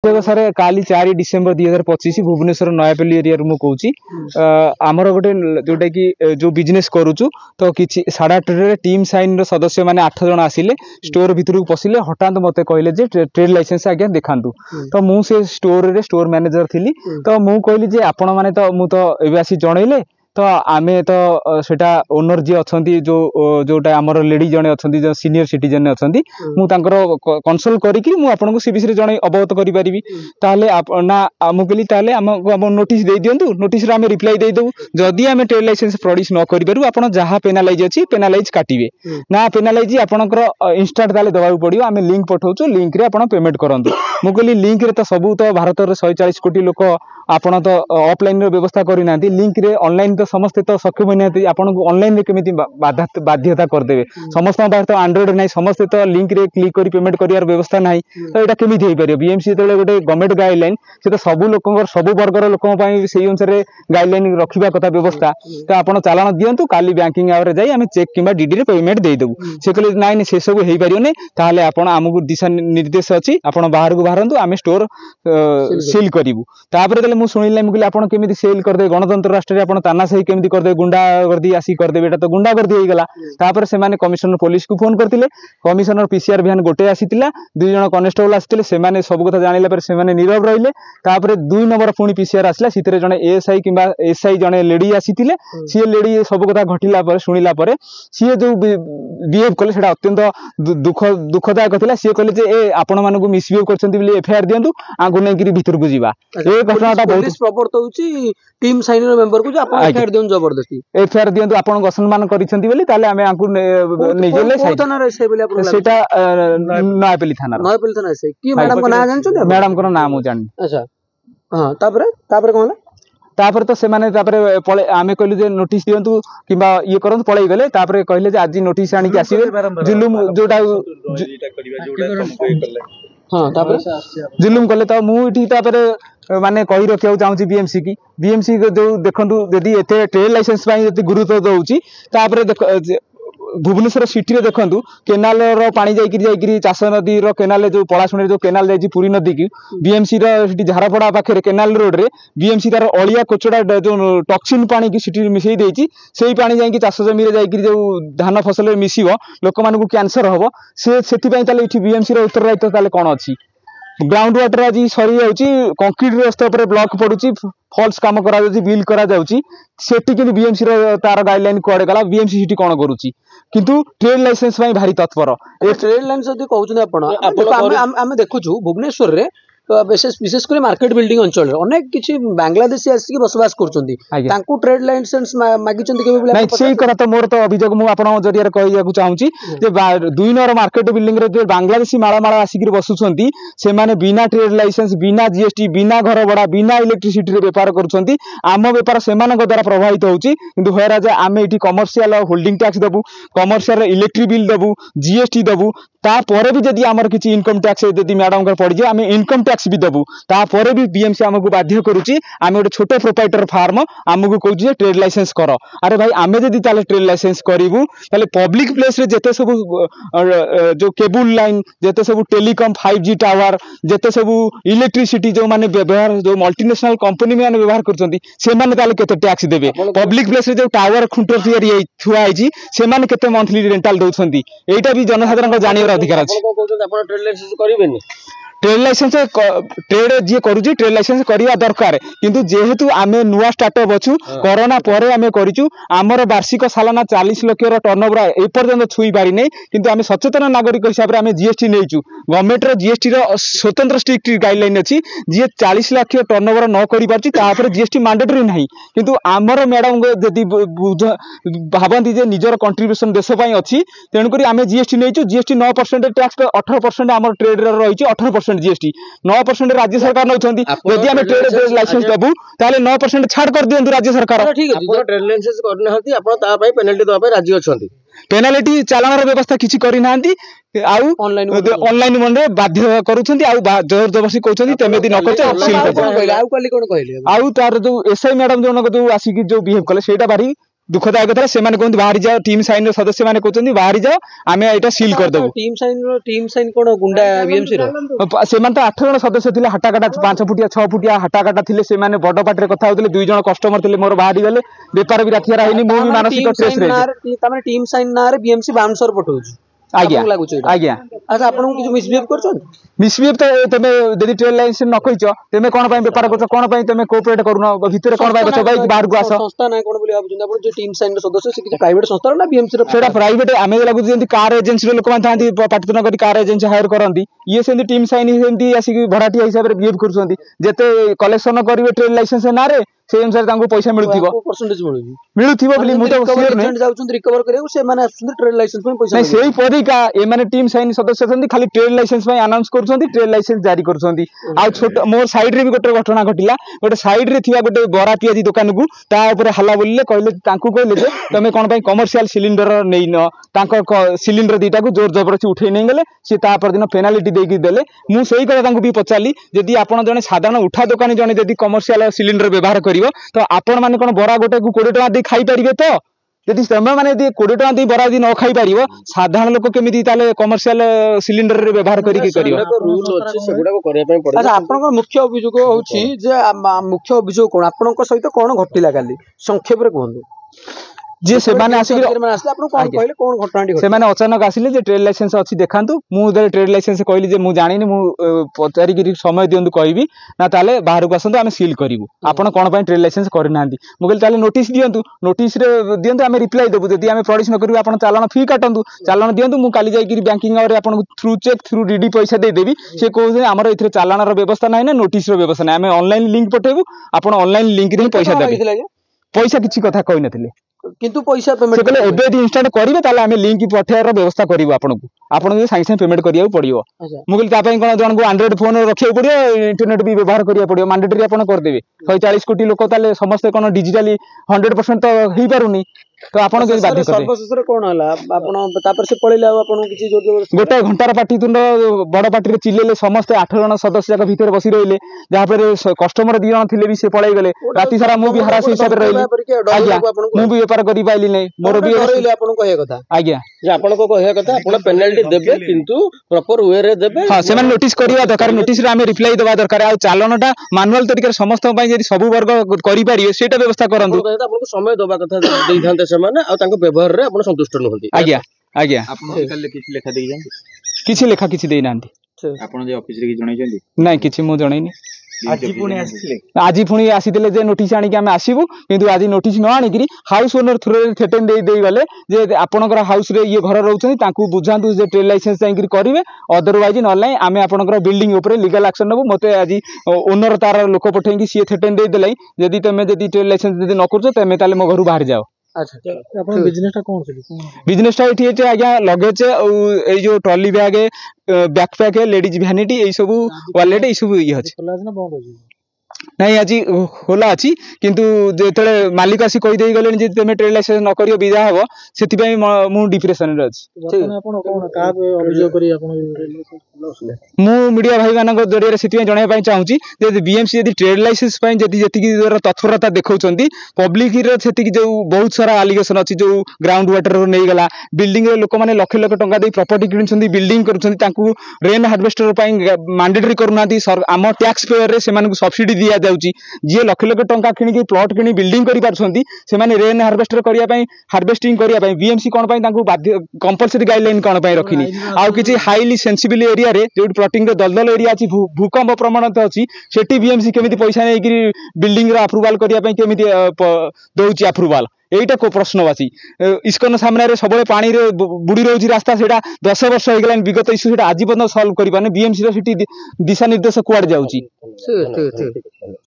देखो सर काली 4 December 2025 Bhubaneswar Nayapalli area मु कहूँ आमर गोटे जोटा कि जो बिजनेस करुचु तो किसी 8:30 टीम साइन सदस्य मैंने 8 जन आसिले स्टोर भितर को पशिले हठात मत कहले ट्रेड लाइसेंस आज्ञा देखातु तो मुझे स्टोर मैनेजर थी तो मुझे कहली आपण मैंने तो मुझे आसी जनइले तो आमे तो सेटा ओनर जी अच्छा जो जोटा आमर लेडी जने अच्छा जो सीनियर सिटीजन अच्छा मुझे कनसल्ट करी आपको सी विषय जन अवगत करी ना मुझे कहली आम नोटिस दे दिंतु नोटिस आम रिप्लाई देदेबू जदि आम ट्रेड लाइसेंस प्रोड्यूस न करूँ आप जहाँ पेनालाइज अच्छी पेनालाइज काटे ना पेनालाइज आपंकर इंस्टाट ताले दवाक पड़ो आम लिंक पठाऊँ लिंक रे आप पेमेंट करूँ मुझे कहली लिंक रे तो सबू तो भारत में 140 कोटी लोक आपण तो ऑफलाइन व्यवस्था करना लिंक रे ऑनलाइन तो समस्ते तो सक्षम नहीं आपन को ऑनलाइन रे केमिति बाध्यता करदेवे समस्त बाहर तो एंड्रॉइड नहीं समस्ते तो लिंक रे क्लिक करी पेमेंट करियार व्यवस्था नहीं तो एटा केमिति हे परियो बीएमसी तो गोटे गवर्नमेंट गाइडलाइन से तो सब लोकंर सब वर्गर लोकन पई सेही अनुसार गाइडलाइन रखिबा कथा व्यवस्था तो आपण चालान दियंतु काली बैंकिंग आवर जाई आमे चेक किबा डीडी रे पेमेंट दे देबू से कहले नाइ से सब हेई परियो नै ताले आपण हमकु दिशा निर्देश अछि आपण बाहर को बाहरंतु आमे स्टोर सील करिवु तापर कहले मु सुनिले मु कहले आपण केमिति सेल कर दे गणतंत्र राष्ट्र रे आपण तानाशाही केमिति कर दे गुंडागर्दी आसी कर दे बेटा तो गुंडागर्दी हो गला तापर से माने कमिशनर पुलिस को फोन करथिले कमिशनर पीसीआर भ्यान गोटे आसीतिला 2 जण कांस्टेबल आसीतिले से माने सब कथा जानिला पर से माने नीरव रहिले तापर 2 नंबर पुनी पीसीआर आसला सितरे जणे एएसआई किबा एसआई जणे लेडी आसीतिले सी लेडी सब कथा घटिला पर सुनिला पर सी जो बिहेव कले सेटा अत्यंत दुखदायक थिला सी कहले जे ए आपण मानकु मिसबिहेव करछन्ती बोली एफआईआर दियंतु आगु नै गिरी भितर को जीवा ए घटनाटा बहुत प्रवर्तौची टीम साइनर मेंबर को जे आपण एफआईआर दियन जबरदस्ती एफआईआर दियंतु आपण असम्मान करिसन्ती बोली ताले आमे आंकु निजेले थाना रे से बोली आपण सेटा नयापल्ली थाना से की मैडम को नाम जानछो मैडम को नाम मु जानि अच्छा हां तापर कोन तापर तो सेमाने तापर पळे आमे कहलु जे नोटिस दियंतु किबा ये करंतु पळै गले तापर कहले जे आज नोटिस आनी के आसीबे जुलुम जोटा हां तापर जुलुम कले तो मु इठी तापर माने कहि रखिया चाहूची बीएमसी जो देखंतु यदि एते ट्रेड लाइसेंस पई यदि गुरुत्व दउची तापर भुवनेश्वर सिटी रे देखंतु केनाल रो पानी जाईकरी चाष नदी रो केनाल जो पलाशुणी जो केनाल जाई पुरी नदी की बीएमसी रो सिटी झारपड़ा पाखे केनाल रोड रे बीएमसी तार अलिया कोचड़ा जो टॉक्सिन पानी की सिटी मिसई देची सेही पानी जाईकी चाष जमी रे जाईकरी जो धान फसल रे मिसिबो लोक मानकु कैंसर हबो से सेति पई ताले इठी बीएमसी रो उत्तरदायित्व ताले कोन अछि ग्राउंड वाटर आज सरी जाउची कंक्रीट रास्ता ऊपर ब्लॉक पडुची फॉल्स काम करा जाउची बिल करा जाउची सेठी कि बीएमसी रो तार गाइडलाइन कोडे गला बीएमसी सिटी कोन करूची किंतु ट्रेड लाइसेंस पई भारी तत्पर ए ट्रेड लाइसेंस जदी कहउछन आपण हम देखुछु भुवनेश्वर रे विशेषकर मार्केट बिल्डिंग अंचल अनेक किसी बांग्लादेशी आसिक बसवास करछन्ती तांको ट्रेड लाइसेंस मागिछन्ती केबे बोले नै सेही करा त मोर तो अभियोग मु आपण जरिया रे कहिया को चाहूची जे 2 नंबर मार्केट बिल्डिंग रे जो बांग्लादेशी माळा आसिक बसुछन्ती से माने बिना ट्रेड लाइसेंस बिना जीएसटी बिना घर भड़ा बिना इलेक्ट्रिसिटी रे व्यापार करूछन्ती आम व्यापार सेमानक द्वारा प्रभावित होउची किंतु होय राजा आमे इठी कमर्शियल होल्डिंग टैक्स देबू कमर्शियल इलेक्ट्रिक बिल देबू जीएसटी देबू तापर भी जदि आमर किछि इनकम टैक्स जदि मैडम कर पड़ जे आमे इनकम टैक्स भी देबू तापर भी बीएमसी हमको बाध्य करूची आमे गोटे छोटे प्रोप्राइटर फार्म हमको कहूची जे ट्रेड लाइसेंस कर अरे भाई आमे जदि ताले ट्रेड लाइसेंस करिवु ताले पब्लिक प्लेस रे जते सब जो केबल लाइन जते सब टेलीकॉम 5G टावर जते सब इलेक्ट्रिसिटी जो माने व्यवहार जो मल्टीनेशनल कंपनी माने व्यवहार करछन्ती से माने ताले केते टैक्स देबे पब्लिक प्लेस रे जो टावर खुंटर तयारी थुआ आइची से माने केते मंथली रेंटल दउछन्ती एटा भी जनसाधारण को जानियर अधिकार अछि आपण ट्रेड लाइसेंस करिवेनी ट्रेड लाइसेंस ट्रेड जी करूची ट्रेड लाइसेंस करिया दरकार किंतु जेहेतु आमे नुआ स्टार्टअप अछु कोरोना परे आमे करिचु हमर वार्षिक सालाना 40 लाख रो टर्नओवर ए पर्यंत छुई पारि नै किंतु आमे सचेतन नागरिक हिसाब रे आमे जीएसटी नेइचु गवर्नमेंट रो जीएसटी रो स्वतंत्र स्ट्रिक्ट गाइडलाइन अछि जे 40 लाख टर्नओवर न करि पारची ता पर जीएसटी मैंडेटरी नाही किंतु हमर मैडम जदी भाबंती जे निजर कंट्रीब्यूशन देश पई अछि तेनु करी आमे जीएसटी नेइचु जीएसटी 9% टैक्स 18% हमर ट्रेड रे रहिची 18% जीएसटी 9% राज्य सरकार नउछन्ती यदि हम ट्रेड लाइसेंस देबू ताले 9% छाड़ कर दियंतु राज्य सरकार ठीक अछि आपण ट्रेड लाइसेंस करना हती आपण ता पई पेनल्टी दबा पई राज्य अछन्ती पेनाल्टी चालान रो व्यवस्था किछि करि नांती आउ ऑनलाइन मंडे बाध्य करूछन्ती आउ जोर जबरदस्ती कहउछन्ती तेमेदी न करते आउ काली कोन कहले आउ तार जो एसआई मैडम जोन जो आसी कि जो बिहेव कले सेटा बारी दुखदायक कथा से कहते बाहरी जाओ टीम साइन सदस्य मैंने कहते बाहरी जाओ आम यहाँ सील करदेबू टीम साइन कोन गुंडा बीएमसी रो से तो 8 जन सदस्य थे हाटाकाटा 5 फुटिया 6 फुटिया हाटाकाटा थे से बड़ पार्टी कथा होते 2 जन कस्टमर थे मोर बाहरी गले बेपार भी रातिरा है मु भी मानसिक स्ट्रेस रे टीम साइन ना रे बीएमसी बाउंसर पठाउछ आज्ञा आज्ञा अच्छा आपन किछ मिसबिहेव करछन मिसबिहेव तो तमे यदि ट्रेड लाइसेंस न कहिछ तमे कोन पय व्यापार करछ कोन पय तमे कोऑपरेट करूनो भीतर कोन पय बच भाई बाहर को आसो संस्था नै कोन बोली भाबुछन आपन जे टीम साइन सदस्य से किछ प्राइवेट संस्था ना बीएमसी रो सेटा प्राइवेट आमे लागु जेंति कार एजेंसी रो लोक मान थांती पार्टीतन करी कार एजेंसी हायर करंती ये सेंति टीम साइन सेंति आसी भड़ाटी हिसाब रे बिहेव करछंती जेते कलेक्शन करिवे ट्रेड लाइसेंस नारे से अनुसार तांको पैसा मिलुथिबो परसेंटेज मिलुथिबो बोली मु तो क्लियर नै जाउछन रिकवर करे से माने आछन ट्रेड लाइसेंस पे पैसा नै सेही पदिका ए माने टीम साइन सदस्य छथि खाली ट्रेड लाइसेंस पे अनाउंस करछंती ट्रेड लाइसेंस जारी करछंती आ छोट मोर साइड रे भी गोटे घटना घटिला गोटे साइड रे थिया गोटे बरा पियाजी दुकान को ता ऊपर हल्ला बोलले कहले तांको कहले जे तमे कोन पय कमर्शियल सिलिंडर नै न तांको सिलिंडर दीटा को जोर जबरदस्ती उठै नै गेले से ता पर दिन पेनाल्टी देकी देले मु सेही करे तांको भी पचाली यदि आपण जने साधारण उठा दुकानी जने यदि कमर्शियल सिलिंडर व्यवहार करिवो तो आपण माने कोन बरा गोटे को 20 टका दे खाई परिबे तो यदि तमे माने यदि 20 टका दे बरा दिन न खाई परिबो साधारण लोक केमिति ताले कमर्शियल सिलिंडर रे व्यवहार करी के करियो रूल अछि सेगुडा को करिया पय पड़े अच्छा आपन मुख्य अभियोग होछि जे मुख्य अभियोग कोन आपन को सहित कोन घटिला काली संक्षेप रे कहंदु जे से माने आसी आपन कोन कहले कोन घटनाटी से माने अचानक आसिले जे ट्रेड लाइसेंस अछि देखांतु मु दे ट्रेड लाइसेंस कहली जे मु जानिनी मु पचारी गिरी समय दियंतु कहबी ना ताले बाहर को आसंतु आमे सील करिवु आपन कोन पय ट्रेड लाइसेंस करि नांदी मु कहली ताले नोटिस दियंतु नोटिस रे दियंतु आमे रिप्लाई देबु जदि आमे प्रोड्यूस न करिवु आपन चालान फी काटंतु चालान दियंतु मु काली जाई गिरी बैंकिंग और आपन थ्रू चेक थ्रू डीडी पैसा दे देबी से कहू हमर इथरे चालान रो व्यवस्था नै ना नोटिस रो व्यवस्था नै आमे ऑनलाइन लिंक पठेबु आपन ऑनलाइन लिंक रे पैसा देबे पैसा किछि कथा कहि नथिले किंतु पैसा पेमेंट से एबे यदि इंस्टेंट करिवे ताले आमे लिंक पठेयार व्यवस्था करिवो आपनको आपन साइ साइ पेमेंट करिया पड़ियो मु कहली ता पय कोन जन को एंड्रॉइड फोन रखिया पड़ियो इंटरनेट भी व्यवहार करिया पड़ियो मैंडेटरी आपन कर देबे 140 कोटी लोक ताले समस्त कोन डिजिटली 100% तो हेई पारुनी तो आपन के बाध्य करे सर्वशेषरे कोन हला आपन तापर से पळिला आपन किछि जोर जोर गोटे घंटार पार्टी तुंड बड़ पार्टी रे चिल्लेले समस्त 8 जन सदस्य जाक भीतर बसी रहिले जहा पर कस्टमर 2 जन थिले भी से पळाई गेले राती सारा मु भी हरास हिसाब रे रहिले आज्ञा मु भी व्यापार करि पाइली नै मोर भी रहिले आपन कहया कथा आज्ञा जे आपन को कहया कथा आपन पेनल्टी देबे किंतु प्रॉपर वे रे देबे हां से माने नोटिस करिया दरकार नोटिस रे आमे रिप्लाई देबा दरकार आ चालनटा मैनुअल तरीके समस्त पय यदि सब वर्ग करि पारियो सेटा व्यवस्था करंतु आपन को समय देबा कथा देई थांते से माने आ तांको व्यवहार रे आपन संतुष्ट नहंती आज्ञा आज्ञा आपन कल किछि लेखा देई जानती किछि लेखा किछि देई नांती आपन जे ऑफिस रे कि जणाई जंदी नै किछि मु जणाइनी आज पुणी आसीले जे नोटिस आनिक आमे आसीबु किंतु आज नोटिस न आनिकरी हाउस ओनर थ्रू थेटेन देई गले जे आपनकर हाउस रे ये घर रहउछन तांकू बुझांतु जे ट्रेड लाइसेंस जाइकरी करिवे अदरवाइज नॉनलाइन आमे आपनकर बिल्डिंग ऊपर लीगल एक्शन नबु मते आज ओनर तार लोक पठेंगी सी थेटेन देई देलाई यदि तमे यदि ट्रेड लाइसेंस यदि न करछो तमे ताले मो घरु बाहर जाओ अच्छा अपन बिजनेस टा कोन छली बिजनेस टा एठी एठी आज्ञा लगेज ए जो trolley bag backpack ladies vanity ए सब वॉलेट ए सब ये अछि खोला ना बंद अछि नहीं आज खोला अच्छी किंतु जेतले मालिक आसी कहि देई गले जे तमे ट्रेड लाइसेंस न करियो विदा हबो सेति पई मु डिप्रेशन रे अछि आपण कोन का अभियोग करी आपण मु मीडिया भाई मानक जरिया सेति पई जणाय पई चाहूची जे बीएमसी यदि ट्रेड लाइसेंस पई जति जति की तत्परता देखौचंती पब्लिक रे सेति की जो बहुत सारा एलिगेशन अछि जो ग्राउंड वाटर रो नै गला बिल्डिंग रे लोक माने लाख लाख टंका दे प्रॉपर्टी किनछंती बिल्डिंग करछंती तांकू रेन हार्वेस्टर पई मैंडेटरी करूनाती आम टैक्स पेयर रे से मानकू सब्सिडी दिया जाउची जे लाख लाख टंका किनि की प्लॉट किनि बिल्डिंग करि पारछंती से माने रेन हार्वेस्टर करिया पई हार्वेस्टिंग करिया पई बीएमसी कोन पई तांकू बाध्य कंपलसरी गाइडलाइन कोन पई रखिनी आ किछि हाईली सेंसिबल एरिया रे जो प्लॉटिंग रे दलदल एरिया अछि भूकंप प्रमाणित अछि सेठी बीएमसी केमिति पैसा नै कि बिल्डिंग रो अप्रूवल करिया पई केमिति दउची अप्रूवल एटा को प्रश्नवाची इस्कन सामने रे सबले पानी रे बुडी रहउची रास्ता सेटा 10 वर्ष हो गेलान विगत इश्यू सेटा आजीवन सॉल्व करि पाने बीएमसी रो सिटी दिशा निर्देश कुआड जाउची ठीक ठीक